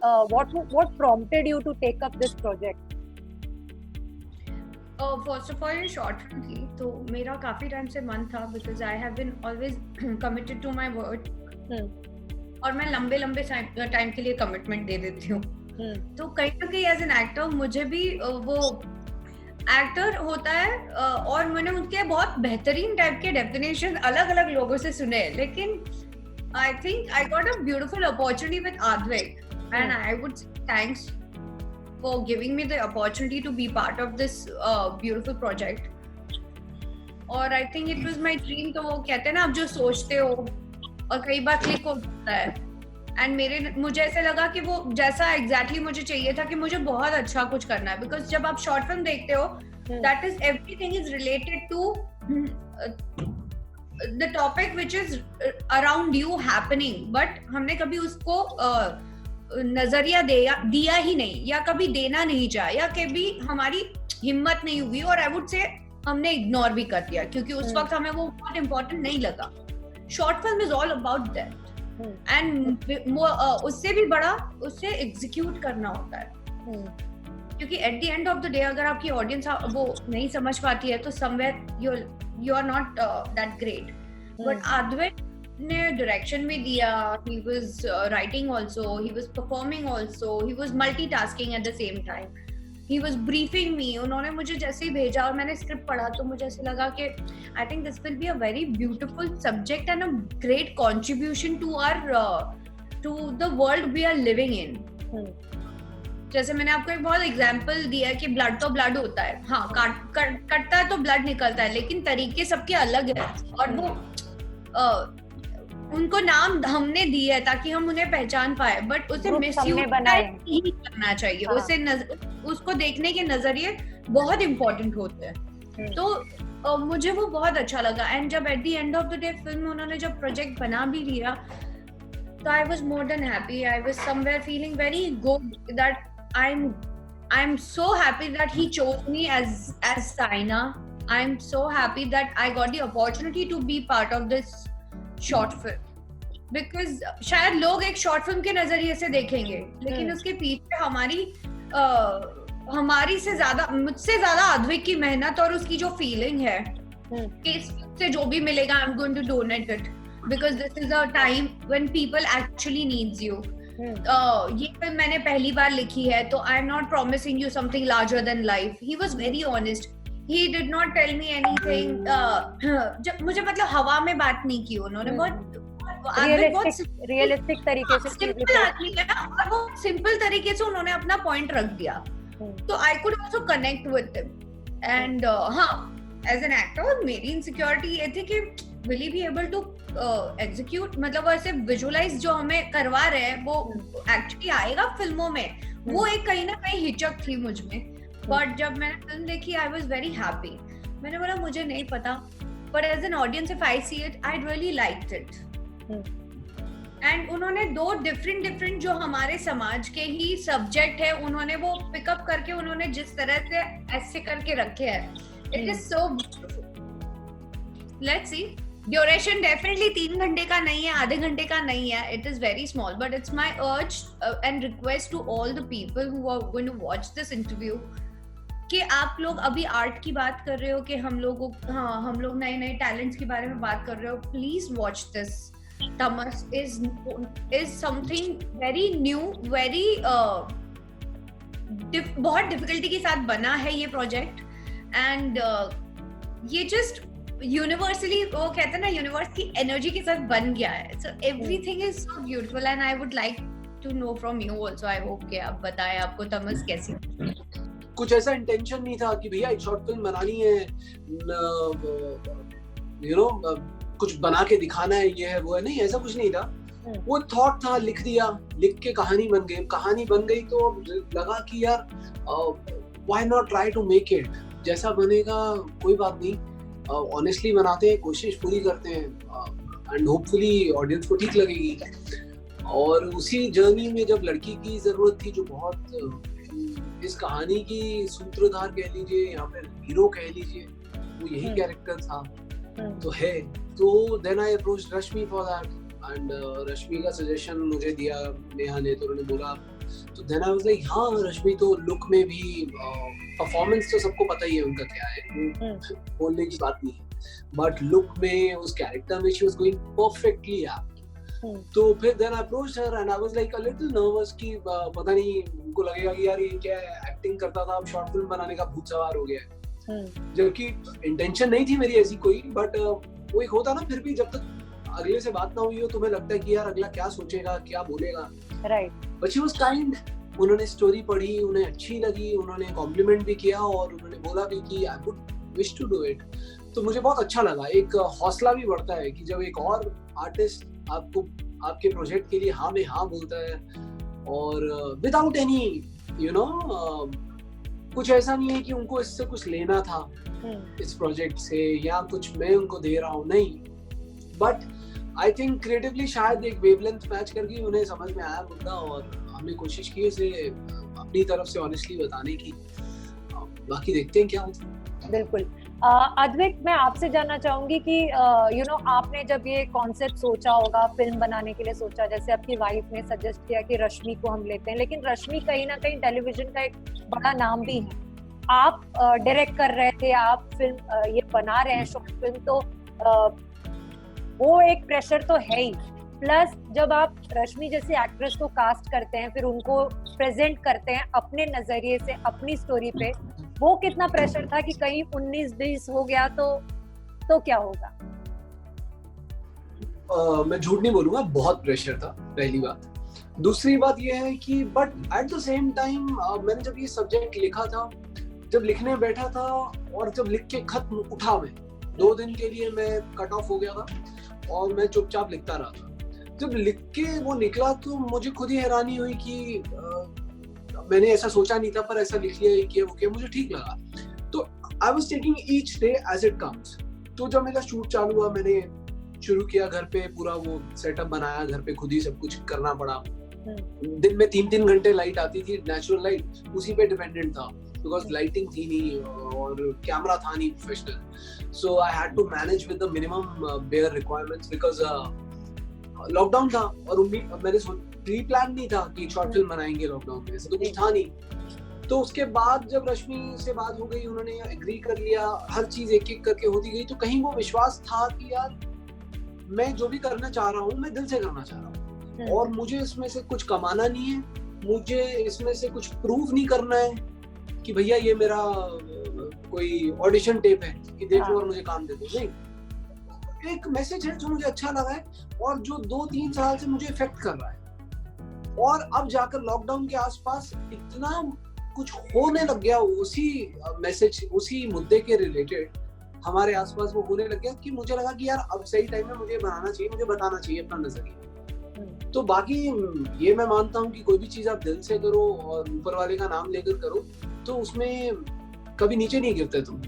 what prompted you to take up this project? First of all ये short film थी, तो मेरा काफी टाइम से मन था, because I have been always committed to my word, और मैं लंबे लंबे टाइम के लिए कमिटमेंट दे देती हूँ। तो कहीं ना कहीं एज एन एक्टर मुझे भी वो एक्टर होता है, और मैंने उनके बहुत बेहतरीन टाइप के डेफिनेशन अलग अलग लोगों से सुने, लेकिन I think I got a beautiful opportunity with Advik, and I would thanks for giving me the opportunity to be part of this beautiful project. और I think it was my dream. तो वो कहते हैं ना, आप जो सोचते हो और कई बार क्लिक हो जाता है, एंड मुझे ऐसे लगा कि वो जैसा एग्जैक्टली मुझे चाहिए था, कि मुझे बहुत अच्छा कुछ करना है, बिकॉज जब आप शॉर्ट फिल्म देखते हो, that is everything is related to the topic which is around you happening, but हमने कभी उसको नजरिया दिया ही नहीं, या कभी देना नहीं चाहा, या कभी हमारी हिम्मत नहीं हुई, और आई वुड से हमने इग्नोर भी कर दिया, क्योंकि उस वक्त हमें वो बहुत इम्पोर्टेंट नहीं लगा। Short film is all about that, and उससे भी बड़ा उससे एग्जीक्यूट करना होता है, क्योंकि at the end of the day अगर आपकी ऑडियंस वो नहीं समझ पाती है, तो somewhere you are not that great. But Advik ने डायरेक्शन भी दिया, he was writing also, he was performing also, he was multitasking at the same time, he was briefing me। उन्होंने मुझे जैसे ही भेजा और मैंने स्क्रिप्ट पढ़ा, तो मुझे ऐसे लगा कि I think this will be a very beautiful subject and a great contribution to our to the world we are living in। जैसे मैंने आपको एक बहुत एग्जाम्पल दिया कि ब्लड तो ब्लड होता है, हाँ कटता है तो ब्लड निकलता है, लेकिन तरीके सबके अलग है, और वो उनको नाम हमने दिया है ताकि हम उन्हें पहचान पाए, बट उसे मिसयूज नहीं करना चाहिए। हाँ। उसको देखने के नजरिए बहुत इम्पोर्टेंट होते हैं। तो मुझे वो बहुत अच्छा लगा, एंड जब at the end of the day film उन्होंने जब प्रोजेक्ट बना भी लिया, तो I was more than happy. I was somewhere feeling very good that I am so happy that he chose me as Saina. I am so happy that I got the opportunity to be part of this short film, because शायद लोग एक short film के नजरिए से देखेंगे, लेकिन उसके पीछे हमारी से ज्यादा, मुझसे ज्यादा आद्विक की मेहनत और उसकी जो फीलिंग है कि इस फिल्म से जो भी मिलेगा I am going to donate it, because this is a time when people actually needs you. ये फिल्म मैंने पहली बार लिखी है, तो I am not promising you something larger than life. He was very honest, he did not tell me anything, जब मुझे मतलब हवा में बात नहीं की उन्होंने, बहुत रियलिस्टिक तरीके से सिंपल आदमी है, और वो सिंपल तरीके से उन्होंने अपना पॉइंट रख दिया, तो I could also connect with him. And हाँ, एज एन एक्टर मेरी इनसिक्योरिटी ये थी कि will he be able to execute, मतलब ऐसे विजुअलाइज जो हमें करवा रहे हैं वो एक्चुअली आएगा फिल्मों में, वो एक कहीं ना कहीं हिचक थी मुझ में। बट जब मैंने फिल्म देखी, आई वाज वेरी हैप्पी। मैंने बोला मुझे नहीं पता, but as an audience if I see it, I really liked it. And उन्होंने दो डिफरेंट जो हमारे समाज के ही सब्जेक्ट है, उन्होंने वो पिकअप करके उन्होंने जिस तरह से ऐसे करके रखे हैं, it is so beautiful. Let's see, duration definitely 3 घंटे का नहीं है, आधे घंटे का नहीं है, it is very small, but it's my urge and request to all the people who are going to watch this interview, कि आप लोग अभी आर्ट की बात कर रहे हो, कि हम लोग नए नए टैलेंट्स के बारे में बात कर रहे हो, please watch this. Tamas is something very new, very बहुत डिफिकल्टी के साथ बना है ये प्रोजेक्ट, एंड ये जस्ट यूनिवर्सली, वो कहते हैं ना, यूनिवर्स की एनर्जी के साथ बन गया है। So everything is so beautiful, and I would like to know from you also. I hope कि आप बताएं आपको तमस कैसी। कुछ ऐसा इंटेंशन नहीं था कि भैया एक शॉर्ट फिल्म बनानी है, यू नो कुछ बना के दिखाना है, ये है वो है, नहीं, ऐसा कुछ नहीं था। वो थॉट था, लिख दिया, लिख के कहानी बन गई, तो लगा कि यार why not try to make it, जैसा बनेगा कोई बात नहीं, ऑनेस्टली बनाते हैं, कोशिश पूरी करते हैं, एंड होपफुली ऑडियंस को ठीक लगेगी। और उसी जर्नी में जब लड़की की जरूरत थी, जो बहुत इस कहानी की सूत्रधार कह लीजिए या फिर हीरो कह लीजिए, वो यही कैरेक्टर था, तो है, तो then I approached Rashmi for that, and Rashmi का सजेशन मुझे दिया नेहा ने, तो उन्होंने बोला तो देन आई वाज लाइक हाँ रश्मि तो लुक में भी परफॉर्मेंस तो सबको पता ही है उनका क्या है, वो बोलने की बात नहीं है, बट लुक में उस कैरेक्टर में she was going perfectly apt. तो फिर then I approached her and I was like a little nervous कि पता नहीं उनको लगेगा कि यार ये क्या है, एक्टिंग करता था अब शॉर्ट फिल्म बनाने का भूत सवार हो गया है, जबकि इंटेंशन नहीं थी मेरी ऐसी कोई, बट वो एक होता ना, फिर भी जब तक अगले से बात ना हुई हो तुम्हें लगता है कि यार अगला क्या सोचेगा क्या बोलेगा, right. But she was kind. उन्होंने स्टोरी पढ़ी, उन्हें अच्छी लगी, उन्होंने कॉम्प्लीमेंट भी किया और उन्होंने बोला भी कि I would wish to do it. तो मुझे बहुत अच्छा लगा, एक हौसला भी बढ़ता है कि जब एक और आर्टिस्ट आपको आपके प्रोजेक्ट के लिए हाँ में हाँ बोलता है और विदाउट एनी यू नो कुछ ऐसा नहीं है कि उनको इससे कुछ लेना था इस प्रोजेक्ट से या कुछ मैं उनको दे रहा हूँ, नहीं, बट आई थिंक क्रिएटिवली शायद एक वेवलेंथ मैच करके उन्हें समझ में आया मुद्दा और हमने कोशिश की इसे अपनी तरफ से ऑनेस्टली बताने की। बाकी देखते हैं क्या होता है। बिल्कुल। अद्वैत, मैं आपसे जानना चाहूंगी कि यू नो आपने जब ये कॉन्सेप्ट सोचा होगा, फिल्म बनाने के लिए सोचा, जैसे आपकी वाइफ ने सजेस्ट किया कि रश्मि को हम लेते हैं, लेकिन रश्मि कहीं ना कहीं टेलीविजन का एक बड़ा नाम भी है, आप डायरेक्ट कर रहे थे, आप फिल्म ये बना रहे हैं शॉर्ट फिल्म, तो वो एक प्रेशर तो है ही, प्लस जब आप रश्मि जैसी एक्ट्रेस को कास्ट करते हैं फिर उनको प्रेजेंट करते हैं अपने नजरिए से अपनी स्टोरी पे, वो कितना प्रेशर था कि कहीं 19-20 हो गया तो क्या होगा? मैं झूठ नहीं बोलूंगा, बहुत प्रेशर था, पहली बात। दूसरी बात ये है कि but at the same time मैंने जब ये सब्जेक्ट लिखा था, जब लिखने बैठा था और जब लिख के खत्म उठा, मैं 2 दिन के लिए मैं कट ऑफ हो गया था और मैं चुपचाप लिखता रहा था। जब लिख के वो निकला तो मुझे खुद ही हैरानी हुई कि मैंने ऐसा सोचा नहीं था, पर ऐसा लिख लिया, ये किया वो किया, मुझे ठीक लगा। तो I was taking each day as it comes. तो जब मेरा शूट चालू हुआ, मैंने शुरू किया घर पे, पूरा वो सेटअप बनाया, घर पे खुद ही सब कुछ करना पड़ा। दिन में 3-3 घंटे लाइट आती थी, नेचुरल लाइट, उसी पे डिपेंडेंट था बिकॉज लाइटिंग थी नहीं और कैमरा था नहीं professional, so I had to manage with the minimum bare requirements because lockdown था और मैंने प्री प्लान नहीं था कि शॉर्ट फिल्म बनाएंगे लॉकडाउन में, ऐसा तो कुछ था नहीं। तो उसके बाद जब रश्मि से बात हो गई, उन्होंने एग्री कर लिया, हर चीज एक एक करके होती गई, तो कहीं वो विश्वास था कि यार मैं जो भी करना चाह रहा हूँ मैं दिल से करना चाह रहा हूँ और मुझे इसमें से कुछ कमाना नहीं है, मुझे इसमें से कुछ प्रूव नहीं करना है कि भैया ये मेरा कोई ऑडिशन टेप है कि देख लो और मुझे काम दे दो, नहीं। एक मैसेज है जो मुझे अच्छा लगा है और जो 2-3 साल से मुझे इफेक्ट कर रहा है, और अब जाकर लॉकडाउन के आसपास इतना कुछ होने लग गया उसी मैसेज, उसी मुद्दे के रिलेटेड हमारे आसपास वो होने लग गया कि मुझे लगा कि यार अब सही टाइम में मुझे बनाना चाहिए, मुझे बताना चाहिए अपना नजरिया। तो बाकी ये मैं मानता हूँ कि कोई भी चीज आप दिल से करो और ऊपर वाले का नाम लेकर करो तो उसमें कभी नीचे नहीं गिरते तुम।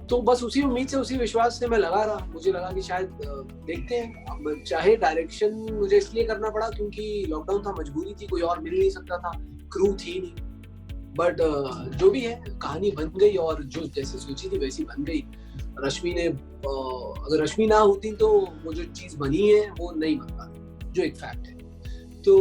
तो बस उसी उम्मीद से, उसी विश्वास से मैं लगा रहा। मुझे लगा कि शायद देखते हैं, अब चाहे डायरेक्शन मुझे इसलिए करना पड़ा क्योंकि लॉकडाउन था, मजबूरी थी, कोई और मिल नहीं सकता था, क्रू थी नहीं, बट जो भी है कहानी बन गई और जो जैसे सोची थी वैसी बन गई। रश्मि ने अगर रश्मि ना होती तो वो जो चीज बनी है वो नहीं बन पाती, जो एक फैक्ट है। तो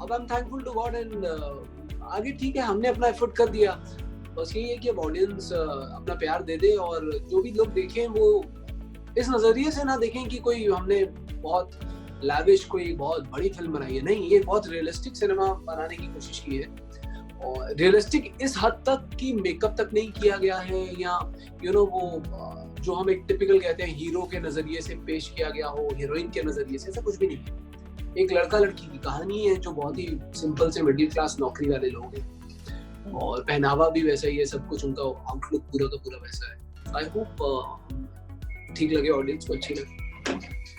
अब I am thankful to God and आगे ठीक है, हमने अपना एफर्ट कर दिया। बस यही है कि अब ऑडियंस अपना प्यार दे दे और जो भी लोग देखें वो इस नजरिए से ना देखें कि कोई हमने बहुत लैविश कोई बहुत बड़ी फिल्म बनाई है, नहीं, ये बहुत रियलिस्टिक सिनेमा बनाने की कोशिश की है। और रियलिस्टिक इस हद तक कि मेकअप तक नहीं किया गया है या वो जो हम एक टिपिकल कहते हैं हीरो के नजरिए से पेश किया गया हो, हीरोइन के नजरिए से, ऐसा कुछ भी नहीं है। एक लड़का लड़की की कहानी है जो बहुत ही सिंपल से मिडिल क्लास नौकरी वाले लोग हैं और पहनावा भी वैसा ही है, सब कुछ उनका आउटलुक पूरा का पूरा वैसा है। आई होप ठीक लगे ऑडियंस को, अच्छी लगे।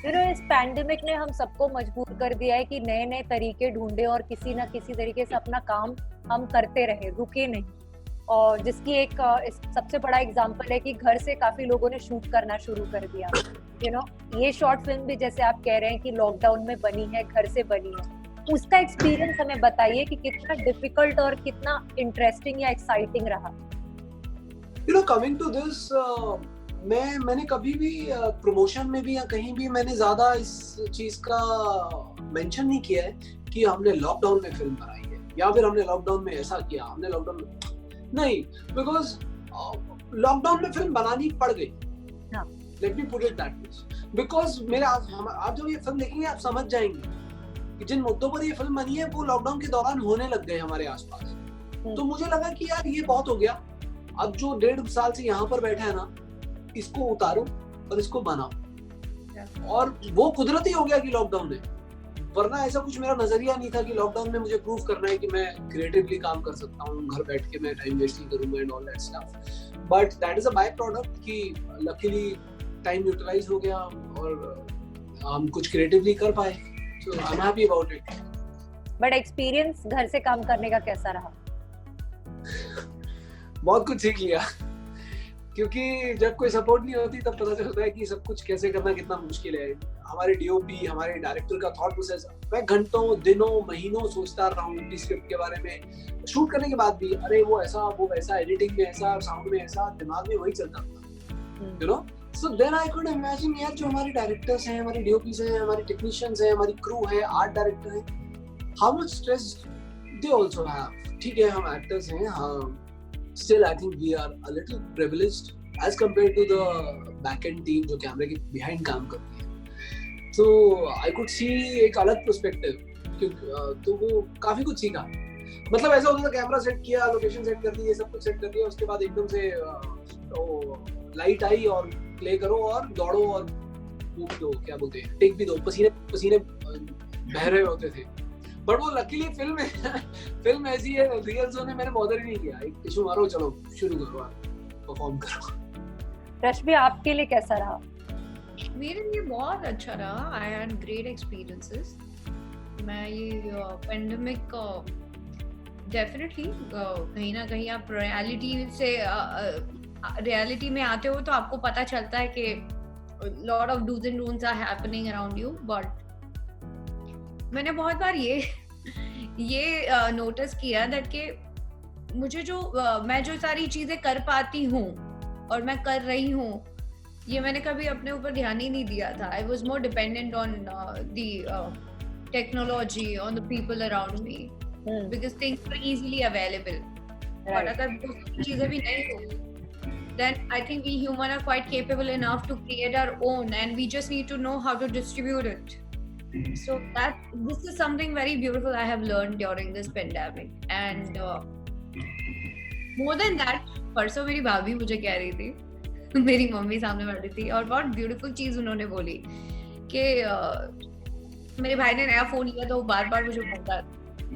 फिर इस पैंडेमिक ने हम सबको मजबूर कर दिया है कि नए नए तरीके ढूंढे और किसी ना किसी तरीके से अपना काम हम करते रहे, रुके नहीं। और जिसकी एक सबसे बड़ा एग्जांपल है कि घर से काफी लोगों ने शूट करना शुरू कर दिया। ये शॉर्ट फिल्म भी जैसे आप कह रहे हैं कि लॉकडाउन में बनी है, घर से बनी है, उसका एक्सपीरियंस हमें बताइए कि कितना डिफिकल्ट और कितना इंटरेस्टिंग या एक्साइटिंग रहा। कमिंग टू दिस, मैंने कभी भी प्रमोशन में भी या कहीं भी मैंने ज्यादा इस चीज का मेंशन नहीं किया है कि हमने लॉकडाउन में फिल्म बनाई है। या फिर हमने लॉकडाउन में ऐसा किया, हमने लॉकडाउन में नहीं, बिकॉज लॉकडाउन में फिल्म बनानी पड़ गई। Let me put it that way, because मेरे आप जब ये फिल्म देखेंगे आप समझ जाएंगे कि जिन मुद्दों पर ये फिल्म बनी है वो लॉकडाउन के दौरान होने लग गए हमारे आसपास। तो मुझे लगा कि यार ये बहुत हो गया, अब जो 1.5 साल से यहाँ पर बैठा है ना, इसको उतारो और इसको बनाओ। और वो कुदरती हो गया कि लॉकडाउन में, वरना ऐसा कुछ मेरा नजरिया नहीं था कि लॉकडाउन में मुझे प्रूव करना है कि मैं क्रिएटिवली काम कर सकता हूँ, घर बैठ के मैं टाइम वेस्ट नहीं करूंगा and all that stuff. But that is a byproduct कि लकीली टाइम यूटिलाइज हो गया और हम कुछ क्रिएटिवली कर पाए, so I am happy about it. But experience घर से काम करने का कैसा रहा? बहुत कुछ सीख लिया, क्योंकि जब कोई सपोर्ट नहीं होती तब पता चलता है कि सब कुछ कैसे करना कितना मुश्किल है। हमारे डीओपी, हमारे डायरेक्टर का थॉट प्रोसेस, मैं घंटों, दिनों, महीनों सोचता रहा हूँ उनकी स्क्रिप्ट के बारे में, शूट करने के बाद भी अरे वो ऐसा, वो वैसा, एडिटिंग में ऐसा, साउंड में ऐसा, दिमाग में वही चलता था, you know. So then I could imagine यार जो हमारे डायरेक्टर्स हैं, हमारे डीओपीज हैं, हमारे टेक्नीशियंस हैं, हमारी क्रू है, आर्ट डायरेक्टर है, how much stress they also have. ठीक है हम एक्टर्स हैं, हाँ, still I think we are a little privileged as compared to the back-end team जो कैमरे के behind काम करती है। So I could see एक अलग perspective, तो वो काफी कुछ सीखा। मतलब ऐसा होता था कैमरा सेट किया, लोकेशन सेट कर दी, ये सब कुछ सेट कर दिया, उसके बाद एकदम से लाइट आई और प्ले करो और दौड़ो और वो दो, क्या बोलते हैं, टेक भी दो, पसीने पसीने बह रहे होते थे। बट वो लकीली फिल्म ऐसी है, रिहर्सल ने मैंने बॉदर ही नहीं किया, एक टिश्यू मारो, चलो शुरू करो, परफॉर्म करो। रश्मि आपके लिए कैसा रहा? मेरे लिए बहुत अच्छा रहा, आई हैड ग्रेट एक्सपीरियंसेस। मैं ये पेंडेमिक डेफिनेटली कहीं ना कहीं आप रियलिटी में आते हो तो आपको पता चलता है कि lot of dos and don'ts are happening around you. But मैंने बहुत बार ये नोटिस किया दैट कि मुझे मैं जो सारी चीजें कर पाती हूँ और मैं कर रही हूँ, ये मैंने कभी अपने ऊपर ध्यान ही नहीं दिया था। I was more dependent on the technology, on the people around me, because things were easily available. और अगर वो चीजें भी नहीं होती, then I think we human are quite capable enough to create our own, and we just need to know how to distribute it. So this is something very beautiful I have learned during this pandemic. And more than that, परसों मेरी भाभी मुझे कह रही थी, मेरी mummy सामने बैठी थी और बहुत ब्यूटीफुल चीज उन्होंने बोली कि मेरे भाई ने नया फोन लिया तो बार बार मुझे बोलता,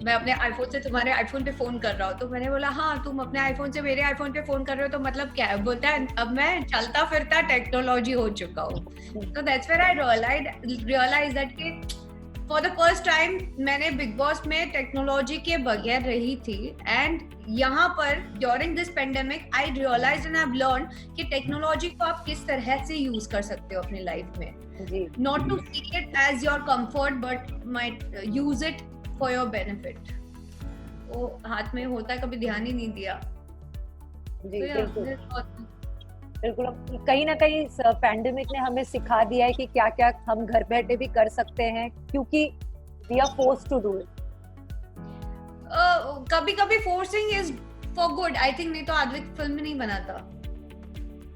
मैं अपने आईफोन से तुम्हारे आईफोन पे फोन कर रहा हूँ। तो मैंने बोला हाँ, तुम अपने आईफोन से मेरे आईफोन पे फोन कर रहे हो तो मतलब क्या है? बोलता है अब मैं चलता फिरता टेक्नोलॉजी हो चुका हूँ। तो that's where I realise that कि फॉर द फर्स्ट टाइम मैंने बिग बॉस में टेक्नोलॉजी के बगैर रही थी, एंड यहाँ पर during this pandemic I realise and I have learn कि टेक्नोलॉजी को आप किस तरह से यूज कर सकते हो अपनी लाइफ में, not to see it as your comfort but might use it for your benefit। वो हाथ में होता है, कभी ध्यान ही नहीं दिया। जी बिल्कुल। कहीं ना कहीं पैंडेमिक ने हमें सिखा दिया है कि क्या क्या हम घर बैठे भी कर सकते हैं, क्योंकि we are forced to do it। कभी कभी forcing is for good, I think, नहीं तो आदमी फिल्म में नहीं बनाता।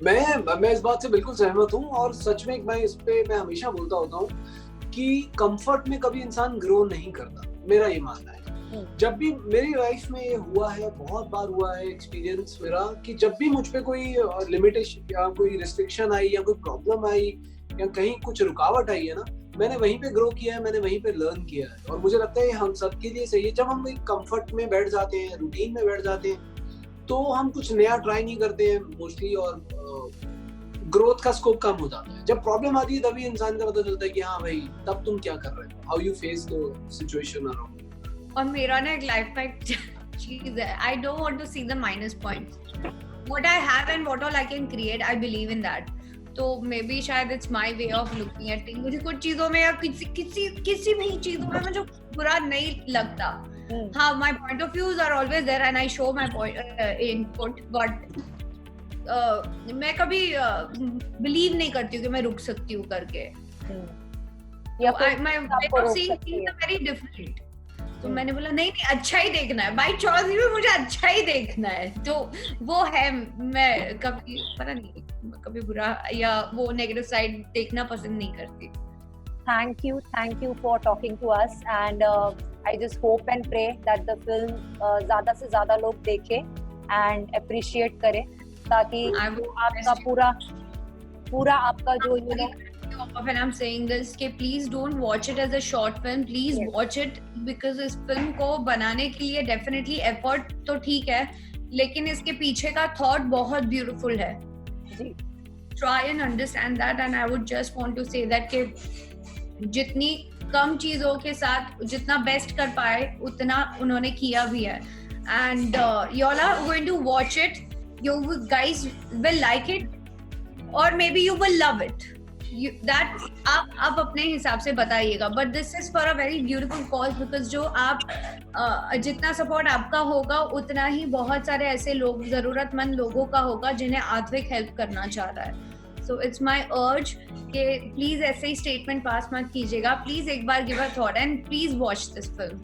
मैं इस बात से बिल्कुल सहमत हूँ, और सच में मैं हमेशा बोलता होता हूँ कि कंफर्ट में कभी इंसान ग्रो नहीं करता, मेरा ये मानना है। जब भी मेरी लाइफ में ये हुआ है, बहुत बार हुआ है एक्सपीरियंस मेरा, कि जब भी मुझ पे कोई लिमिटेशन या कोई रिस्ट्रिक्शन आई या कोई प्रॉब्लम आई या कहीं कुछ रुकावट आई है ना, मैंने वहीं पे ग्रो किया है, मैंने वहीं पे लर्न किया है। और मुझे लगता है हम सबके लिए सही है। जब हम एक कंफर्ट में बैठ जाते हैं, रूटीन में बैठ जाते हैं, तो हम कुछ नया ट्राई नहीं करते हैं मोस्टली, और ग्रोथ का स्कोप कम हो जाता है। जब प्रॉब्लम आती है तभी इंसान का पता चलता है कि हाँ भाई, तब तुम क्या कर रहे हो, how you face the situation around. और मेरा ना एक लाइफ का एक चीज है, I don't want to see the minus points, what I have and what all I can create, I believe in that. तो मे बी शायद it's my way of looking at things. मुझे कुछ चीजों में या किसी भी चीजों में मुझे बुरा नहीं लगता। हाँ, my point of views are always there and I show my input, but मैं कभी बिलीव नहीं करती हूँ कि मैं रुक सकती हूँ करके। My way of seeing things are very different. तो मैंने बोला नहीं नहीं अच्छा ही देखना है, बाई चॉइस भी मुझे अच्छा ही देखना है। तो वो है, मैं कभी पता नहीं कभी बुरा या वो नेगेटिव साइड देखना पसंद नहीं करती। Thank you for talking to us, and I just hope and pray that the film ज़्यादा से ज़्यादा लोग देखें and appreciate करें, ताकि आपका पूरा आपका जो When I'm saying this, कि please don't watch it as a short film, please watch it because इस फिल्म को बनाने के लिए definitely effort तो ठीक है, लेकिन इसके पीछे का thought बहुत beautiful है। जी। Try and understand that, and I would just want to say that कि जितनी कम चीजों के साथ जितना बेस्ट कर पाए उतना उन्होंने किया भी है। And you all are going to watch it, you guys will like it or maybe you will love it. That आप अपने हिसाब से बताइएगा, but this is for a very beautiful cause because जो आप जितना सपोर्ट आपका होगा उतना ही बहुत सारे ऐसे लोग, जरूरतमंद लोगों का होगा जिन्हें आध्विक हेल्प करना चाह रहा है। So it's my urge कि प्लीज ऐसे ही स्टेटमेंट पास मत कीजिएगा, प्लीज एक बार give a thought and please watch this film.